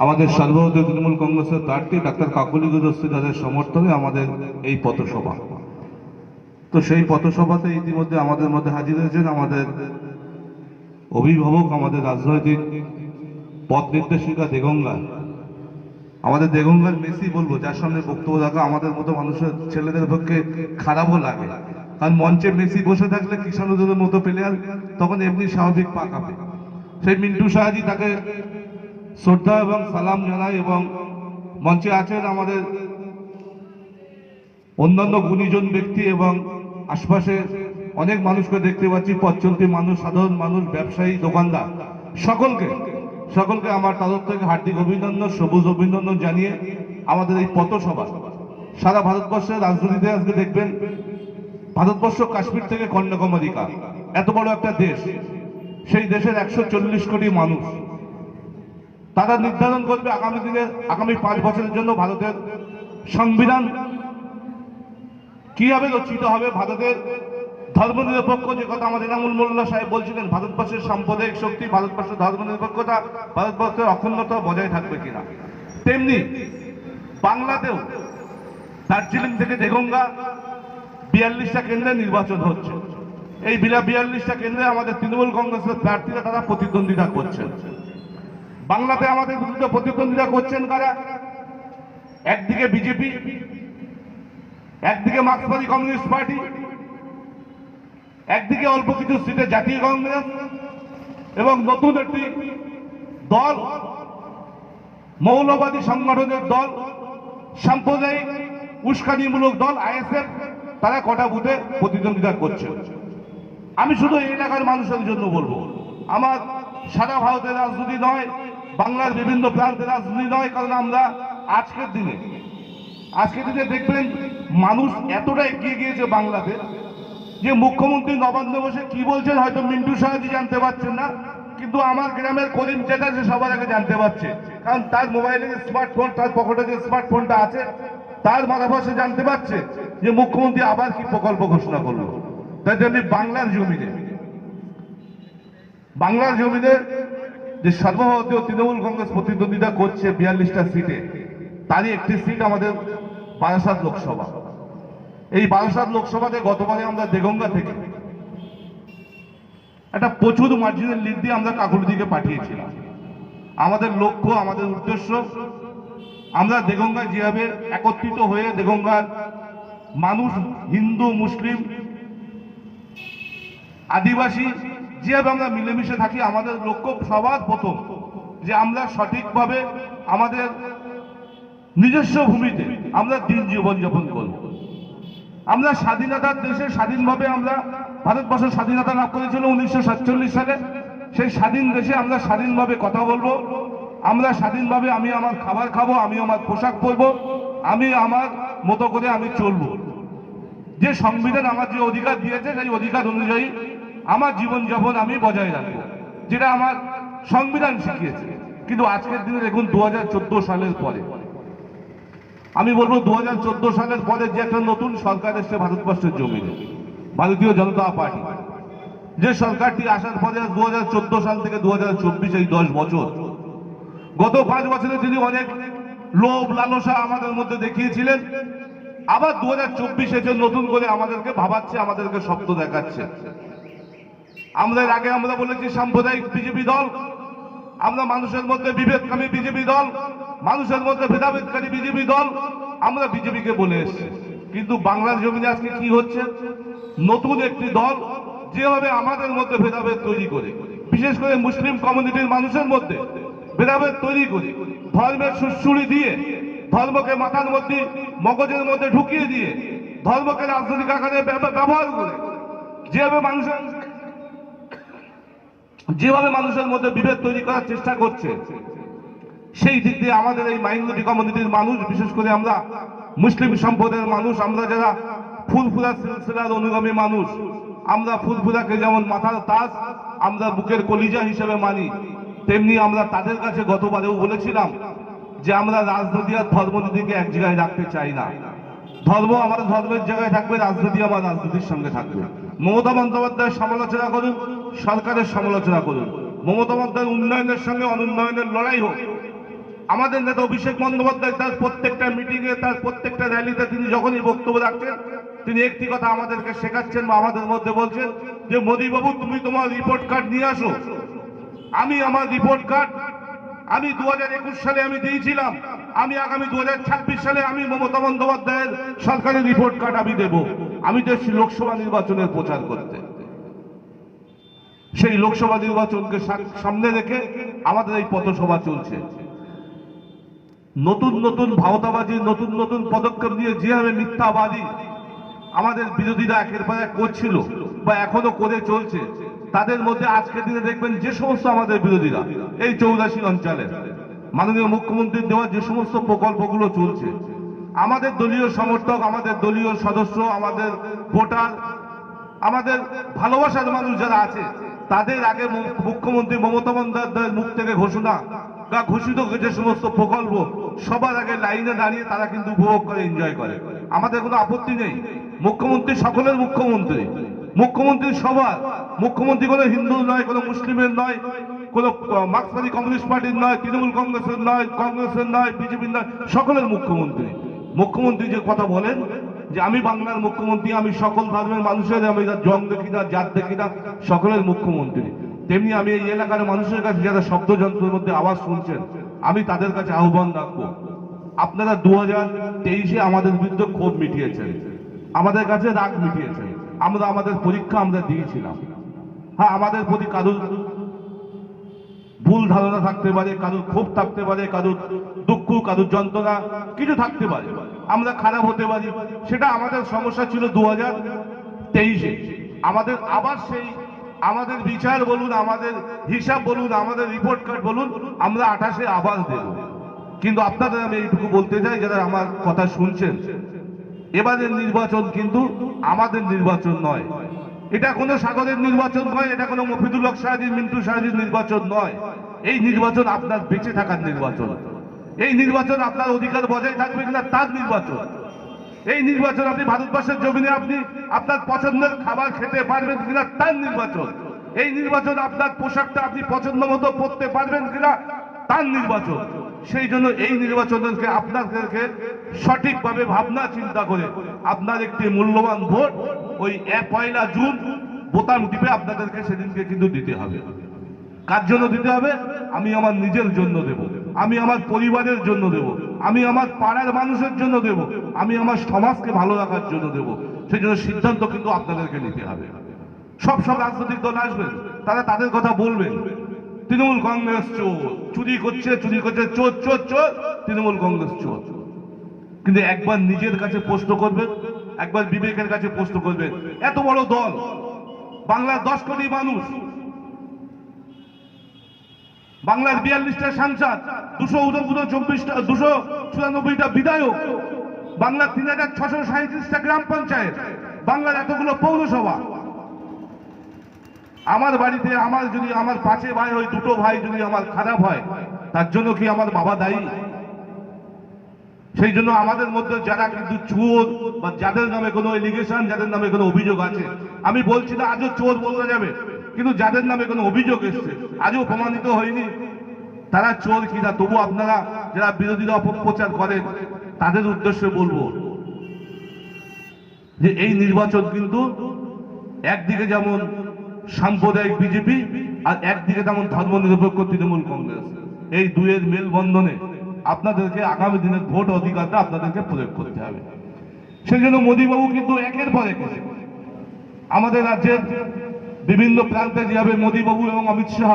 আমাদের সর্বভারতীয় তৃণমূল কংগ্রেসের প্রার্থী ডাক্তার কাকলি গুরুদাসের সমর্থনে আমাদের এই পথসভা। তো সেই পথসভাতে ইতিমধ্যে আমাদের মধ্যে হাজির হয়েছেন আমাদের অভিভাবক, আমাদের রাজনৈতিক পথ নির্দেশিকা দেগঙ্গা, আমাদের দেগঙ্গার মেসি বলবো, যার সামনে বক্তব্য রাখা আমাদের মতো মানুষের ছেলেদের পক্ষে খারাপও লাগে। কারণ মঞ্চে মেসি বসে থাকলে কিষাণুদের মতো প্লেয়ার তখন এমনি স্বাভাবিক পা কাঁপে। সেই মিন্টু শাহজি, তাকে শ্রদ্ধা এবং সালাম জানাই। এবং মঞ্চে আছেন আমাদের অন্যান্য গুণীজন ব্যক্তি এবং আশপাশে অনেক মানুষকে দেখতে পাচ্ছি, পথ চলতি মানুষ, সাধারণ মানুষ, ব্যবসায়ী, দোকানদার, সকলকে আমার তরফ থেকে হার্দিক অভিনন্দন, সবুজ অভিনন্দন জানিয়ে আমাদের এই পথসভা সারা ভারতবর্ষের রাজনীতিতে আজকে দেখবেন, ভারতবর্ষ কাশ্মীর থেকে কন্যাকুমারিকা, এত বড় একটা দেশ, সেই দেশের 140 কোটি মানুষ, তারা নির্ধারণ করবে আগামী দিনে, আগামী 5 বছরের জন্য ভারতের সংবিধান কিভাবে রচিত হবে, ভারতের ধর্মনিরপেক্ষ, যে কথা আমাদের এনামুল মোল্লা সাহেব বলছিলেন, ভারতবর্ষের সাম্প্রদায়িক শক্তি, ভারতবর্ষের ধর্মনিরপেক্ষতা, ভারতবর্ষের অখণ্ডতা বজায় থাকবে কিনা। তেমনি বাংলাতেও দার্জিলিং থেকে দেগঙ্গা 42টা কেন্দ্রে নির্বাচন হচ্ছে। এই 42টা কেন্দ্রে আমাদের তৃণমূল কংগ্রেসের প্রার্থীরা তারা প্রতিদ্বন্দ্বিতা করছেন। বাংলাতে আমাদের বিরুদ্ধে প্রতিদ্বন্দ্বিতা করছেন কারা? একদিকে বিজেপি, একদিকে মার্কসবাদী কমিউনিস্ট পার্টি, একদিকে অল্প কিছু সিটে জাতীয় কংগ্রেস, এবং নতুন একটি দল, মৌলবাদী সংগঠনের দল, সাম্প্রদায়িক উস্কানিমূলক দল আইএসএফ, তারা কটা বুথে প্রতিদ্বন্দ্বিতা করছে। আমি শুধু এই এলাকার মানুষের জন্য বলবো, আমার সারা ভারতের রাজনীতি নয়, বাংলার বিভিন্ন প্রান্তের রাজনীতি নয়, কারণ আমরা আজকের দিনে দেখবেন মানুষ এতটা এগিয়ে গিয়েছে বাংলাতে, যে মুখ্যমন্ত্রী নবান্নে বসে কি বলছেন হয়তো মিন্টু শাহজি জানতে পারছেন না, কিন্তু আমার গ্রামের করিম চেটা সে সবার আগে জানতে পারছে, কারণ তার মোবাইলে যে স্মার্টফোন, তার পকেটে যে স্মার্টফোনটা আছে, তার মারফত সে জানতে পারছে যে মুখ্যমন্ত্রী আবার কি প্রকল্প ঘোষণা করলো। তাই জন্য বাংলার জমিনে যে সর্বভারতীয় তৃণমূল কংগ্রেস প্রতিদ্বন্দ্বিতা করছে 42টা সিটে, তারই একটি সিট আমাদের বারাসাত লোকসভা। এই বারাসাত লোকসভাতে গতবারে আমরা দেগঙ্গা থেকে একটা প্রচুর মার্জিনের লিড দিয়ে আমরা কাকুলিদিকে পাঠিয়েছিলাম। আমাদের লক্ষ্য, আমাদের উদ্দেশ্য, আমরা দেগঙ্গায় যেভাবে একত্রিত হয়ে দেগঙ্গার মানুষ, হিন্দু, মুসলিম, আদিবাসী, যেভাবে আমরা মিলেমিশে থাকি, আমাদের লক্ষ্য সবার প্রথম যে আমরা সঠিকভাবে আমাদের নিজস্ব ভূমিতে আমরা দিন জীবনযাপন করব। আমরা স্বাধীনতার দেশে স্বাধীনভাবে আমরা, ভারতবর্ষ স্বাধীনতা লাভ করেছিল 1947 সালে, সেই স্বাধীন দেশে আমরা স্বাধীনভাবে কথা বলবো, আমরা স্বাধীনভাবে, আমি আমার খাবার খাবো, আমি আমার পোশাক পরবো, আমি আমার মতো করে আমি চলবো। যে সংবিধান আমার যে অধিকার দিয়েছে, সেই অধিকার অনুযায়ী আমার জীবনযাপন আমি বজায় রাখবো, যেটা আমার সংবিধান শিখিয়েছে। কিন্তু আজকের দিনে দেখুন 2014 সালের পরে, আমি বলবো 2014 সালের পরে যে একটা নতুন সরকার এসছে ভারতবর্ষের জমিনে, ভারতীয় জনতা পার্টি, যে সরকারটি আসার পরে 2014 সাল থেকে 2024 এই 10 বছর, গত 5 বছরে তিনি অনেক লোভ লালসা আমাদের মধ্যে দেখিয়েছিলেন। আবার 2024 এসে নতুন করে আমাদেরকে ভাবাচ্ছে, আমাদেরকে স্বপ্ন দেখাচ্ছে। আমরা এর আগে আমরা বলেছি সাম্প্রদায়িক বিজেপি দল, আমরা মানুষের মধ্যে বিভেদকামী বিজেপি দল, মানুষের মধ্যে ভেদাভেদকারী বিজেপি দল, আমরা বিজেপিকে বলে এসেছি। কিন্তু বাংলার জমিনে আজকে কি হচ্ছে? নতুন একটি দল যেভাবে আমাদের মধ্যে ভেদাভেদ তৈরি করে, বিশেষ করে মুসলিম কমিউনিটির মানুষের মধ্যে ভেদাভেদ তৈরি করে, ধর্মের সুড়সুড়ি দিয়ে, ধর্মকে মাথার মধ্যে, মগজের মধ্যে ঢুকিয়ে দিয়ে, ধর্মকে রাজনৈতিক আকারে ব্যবহার করে যেভাবে মানুষের মধ্যে বিভেদ তৈরি করার চেষ্টা করছে, সেই দিক দিয়ে আমাদের এই মাইনরিটি কমিউনিটির মানুষ, বিশেষ করে আমরা মুসলিম সম্প্রদায়ের মানুষ, আমরা যারা ফুলফুলা সিলসিলার অনুগামী মানুষ, আমরা ফুলফুলাকে যেমন মাথার তাজ, আমরা বুকের কলিজা হিসেবে মানি, তেমনি আমরা তাদের কাছে গতবারেও বলেছিলাম যে আমরা রাজনীতি আর ধর্মনীতিকে এক জায়গায় রাখতে চাই না। ধর্ম আমার ধর্মের জায়গায় থাকবে, রাজনীতি আমার রাজনীতির সঙ্গে থাকবে। মমতা বন্দ্যোপাধ্যায়ের সমালোচনা করুন, সরকারের সমালোচনা করুন, মমতা বন্দ্যোপাধ্যায়ের উন্নয়নের সঙ্গে অনুন্নয়নের লড়াই হোক। আমাদের নেতা অভিষেক বন্দ্যোপাধ্যায় তার প্রত্যেকটা মিটিংয়ে, তার প্রত্যেকটা র্যালিতে তিনি যখনই বক্তব্য রাখছেন, তিনি একটি কথা আমাদেরকে শেখাচ্ছেন বা আমাদের মধ্যে বলছেন যে মোদী বাবু, তুমি তোমার রিপোর্ট কার্ড নিয়ে আসো। আমি আমার রিপোর্ট কার্ড আমি 2021 সালে আমি দিয়েছিলাম, আমি আগামী 2026 সালে আমি মমতা বন্দ্যোপাধ্যায়ের সরকারি রিপোর্ট কার্ড আমি দেব। আমি তো এসেছি লোকসভা নির্বাচনের প্রচার করতে। সেই লোকসভা নির্বাচনকে সামনে রেখে আমাদের এই পথসভা চলছে। নতুন নতুন ভাওতাবাজি, নতুন নতুন পদক্ষেপ নিয়ে যেভাবে মিথ্যাবাদী আমাদের বিরোধীরা একের পর এক করছিল বা এখনো করে চলছে, তাদের মধ্যে আজকের দিনে দেখবেন যে সমস্ত আমাদের বিরোধীরা এই 84 অঞ্চলে মাননীয় মুখ্যমন্ত্রীর দেওয়া যে সমস্ত প্রকল্পগুলো চলছে, আমাদের দলীয় সমর্থক, আমাদের দলীয় সদস্য, আমাদের ভোটার, আমাদের ভালোবাসার মানুষ যারা আছে, তাদের আগে মুখ্যমন্ত্রী মমতা বন্দ্যোপাধ্যায়ের মুখ থেকে ঘোষণা বা ঘোষিত যে সমস্ত প্রকল্প সবার আগে লাইনে দাঁড়িয়ে তারা কিন্তু উপভোগ করে, এনজয় করে। আমাদের কোনো আপত্তি নেই। মুখ্যমন্ত্রী সকলের মুখ্যমন্ত্রী, মুখ্যমন্ত্রী সবার মুখ্যমন্ত্রী, কোনো হিন্দু নয়, কোনো মুসলিমের নয়, কোনো মার্ক্সবাদী কমিউনিস্ট পার্টির নয়, তৃণমূল কংগ্রেসের নয়, বিজেপির নয়, সকলের মুখ্যমন্ত্রী। মুখ্যমন্ত্রী যে কথা বলেন যে আমি বাংলার মুখ্যমন্ত্রী, আমি সকল ধর্মের মানুষের, আমি জং দেখি না, জাত দেখি না, সকলের মুখ্যমন্ত্রী, তেমনি আমি এই এলাকার মানুষের কাছে যারা শব্দযন্ত্রের মধ্যে আওয়াজ শুনছেন, আমি তাদের কাছে আহ্বান রাখবো, আপনারা 2023-এ আমাদের বিরুদ্ধে ক্ষোভ মিটিয়েছেন, আমাদের কাছে রাগ মিটিয়েছেন, আমরা আমাদের পরীক্ষা আমরা দিয়েছিলাম। হ্যাঁ, আমাদের প্রতি কারুর ভুল ধারণা থাকতে পারে, কারুর ক্ষোভ থাকতে পারে, কারুর দুঃখ, কারুর যন্ত্রণা কিছু থাকতে পারে, আমরা খারাপ হতে পারি, সেটা আমাদের সমস্যা ছিল 2023-এ। আমাদের আবার সেই আমাদের বিচার বলুন, আমাদের হিসাব বলুন, আমাদের রিপোর্ট কার্ড বলুন, আমরা 28-এ আবার দেব। কিন্তু আপনাদের আমি এইটুকু বলতে চাই, যারা আমার কথা শুনছেন, এবারের নির্বাচন কিন্তু আমাদের নির্বাচন নয়, এটা কোনো সাগরের নির্বাচন নয়, এটা কোনো মফিদুল হক সাহাজির, মিন্টু সাহাজির নির্বাচন নয়। এই নির্বাচন আপনার বেঁচে থাকার নির্বাচন, এই নির্বাচন আপনার অধিকার বজায় থাকবে কিনা তার নির্বাচন, এই নির্বাচন আপনি ভারতবর্ষের জমিনে আপনি আপনার পছন্দের খাবার খেতে পারবেন কিনা তার নির্বাচন, এই নির্বাচন আপনার পোশাকটা আপনি পছন্দ মতো পরতে পারবেন কিনা তার নির্বাচন। সেই জন্য এই নির্বাচনকে আপনাদেরকে সঠিকভাবে ভাবনা চিন্তা করে আপনার একটি মূল্যবান ভোট ওই 1 জুন বোতাম টিপে আপনাদেরকে সেদিনকে কিন্তু দিতে হবে। কার জন্য দিতে হবে? আমি আমার নিজের জন্য দেব, আমি আমার পরিবারের জন্য দেব, আমি আমার পাড়ার মানুষের জন্য দেব, আমি আমার সমাজকে ভালো রাখার জন্য দেব। সেই জন্য সিদ্ধান্ত কিন্তু আপনাদেরকে নিতে হবে। সব রাজনৈতিক দল আসবেন, তারা তাদের কথা বলবেন, তৃণমূল কংগ্রেস চোর, চুরি করছে, চোর চোর চোর, তৃণমূল কংগ্রেস চোর। কিন্তু একবার নিজের কাছে প্রশ্ন করবেন, একবার বিবেকের কাছে প্রশ্ন করবেন, এত বড় দল, বাংলার 10 কোটি মানুষ, বাংলার 42টা সাংসদ, 294টা বিধায়ক, বাংলার 3637টা গ্রাম পঞ্চায়েত, বাংলার এতগুলো পৌরসভা, আমার বাড়িতে আমার 5 ভাই হয়, 2 ভাই যদি আমার খারাপ হয়, তার জন্য কি আমার বাবা দায়ী? সেই জন্য আমাদের মধ্যে যারা কিন্তু চোর বা যাদের নামে কোনো এলিগেশন, যাদের নামে কোনো অভিযোগ আছে, আমি বলছি না আজও চোর বলা যাবে, কিন্তু যাদের নামে কোনো অভিযোগ এসছে, আজও প্রমাণিত হয়নি তারা চোর কিনা, তবু আপনারা যারা বিরোধীরা অপপ্রচার করেন তাদের উদ্দেশ্যে বলবো যে এই নির্বাচন কিন্তু একদিকে যেমন সাম্প্রদায়িক বিজেপি আর একদিকে যেমন ধর্মনিরপেক্ষ তৃণমূল কংগ্রেস, এই দুয়ের মেলবন্ধনে আপনাদেরকে আগামী দিনের ভোট অধিকারটা আপনাদেরকে প্রয়োগ করতে হবে। সেই জন্য মোদীবাবু কিন্তু একের পর এক আমাদের রাজ্যের বিভিন্ন প্রান্তে যেভাবে মোদীবাবু এবং অমিত শাহ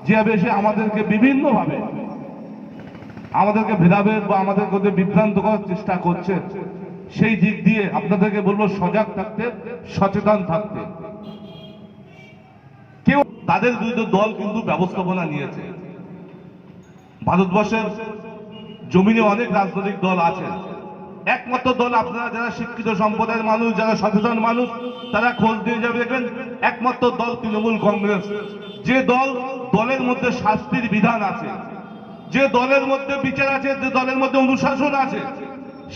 যেভাবে এসে আমাদেরকে বিভিন্নভাবে আমাদেরকে ভেদাভেদ বা আমাদের মধ্যে বিভ্রান্ত করার চেষ্টা করছে, সেই দিক দিয়ে আপনাদেরকে বলবো সজাগ থাকতে, সচেতন থাকতে। কেউ তাদের বিরুদ্ধে দল কিন্তু ব্যবস্থাপনা নিয়েছে। ভারতবর্ষের জমিনে অনেক রাজনৈতিক দল আছে, একমাত্র দল আপনারা যারা শিক্ষিত সম্প্রদায়ের মানুষ, যারা সচেতন মানুষ, তারা খোঁজ দিয়ে যাবে, দেখবেন একমাত্র দল তৃণমূল কংগ্রেস। যে দলের মধ্যে শাস্তির বিধান আছে, যে দলের মধ্যে বিচার আছে, যে দলের মধ্যে অনুশাসন আছে,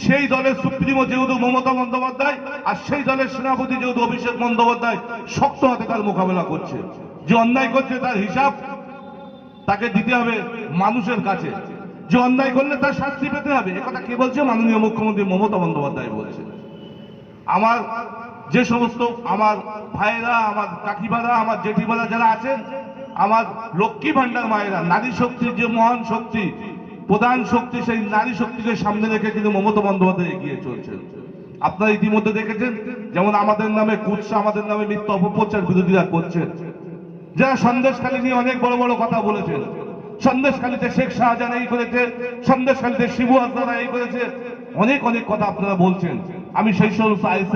সেই দলের সুপ্রিমো যেহেতু মমতা বন্দ্যোপাধ্যায়, আর সেই দলের সেনাপতি যেহেতু অভিষেক বন্দ্যোপাধ্যায় শক্ত হাতে তার মোকাবেলা করছে। যে অন্যায় করছে তার হিসাব তাকে দিতে হবে মানুষের কাছে, যে অন্যায় করলে তার শাস্তি পেতে হবে। একথা কে বলছে? মাননীয় মুখ্যমন্ত্রী মমতা বন্দ্যোপাধ্যায় বলছে। আমার যে সমস্ত আমার ভাইয়েরা, আমার কাকিমারা, আমার জেঠিমারা যারা আছেন, আমার লক্ষ্মী ভান্ডার মায়েরা, নারী শক্তির যে মহান শক্তি, প্রধান শক্তি, সেই নারী শক্তিকে সামনে রেখে কিন্তু মমতা বন্দ্যোপাধ্যায় এগিয়ে চলছেন। আপনারা ইতিমধ্যে দেখেছেন যেমন আমাদের নামে কুৎসা, আমাদের নামে মিথ্যা অপপ্রচার বিরোধীরা করছেন, যারা সন্দেশখালী নিয়ে অনেক বড় বড় কথা বলেছেন। সন্দেশখালীতে শেখ শাহজাহান এই করেছে, সন্দেশখালীতে শিবু হাজরা এই করেছে, অনেক অনেক কথা আপনারা বলছেন। আমি সেই সমস্ত